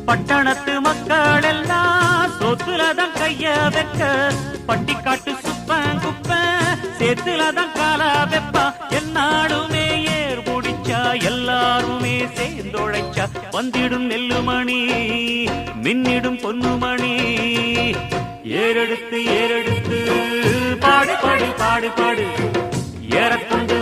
பட்டணத்து மக்கள் எல்லாம் சொத்துலதான் கைய வைக்க பட்டிக்காட்டு சுப்பன் குப்ப சேத்துலதான் காலா வெப்பா என்னாலுமே ஏர் முடிச்சா எல்லாருமே சேர்ந்தொழைச்சா வந்திடும் நெல்லுமணி மின்னிடும் பொன்னுமணி ஏறெடுத்து ஏறெடுத்து பாடு பாடு பாடு பாடு ஏறக்கொண்டு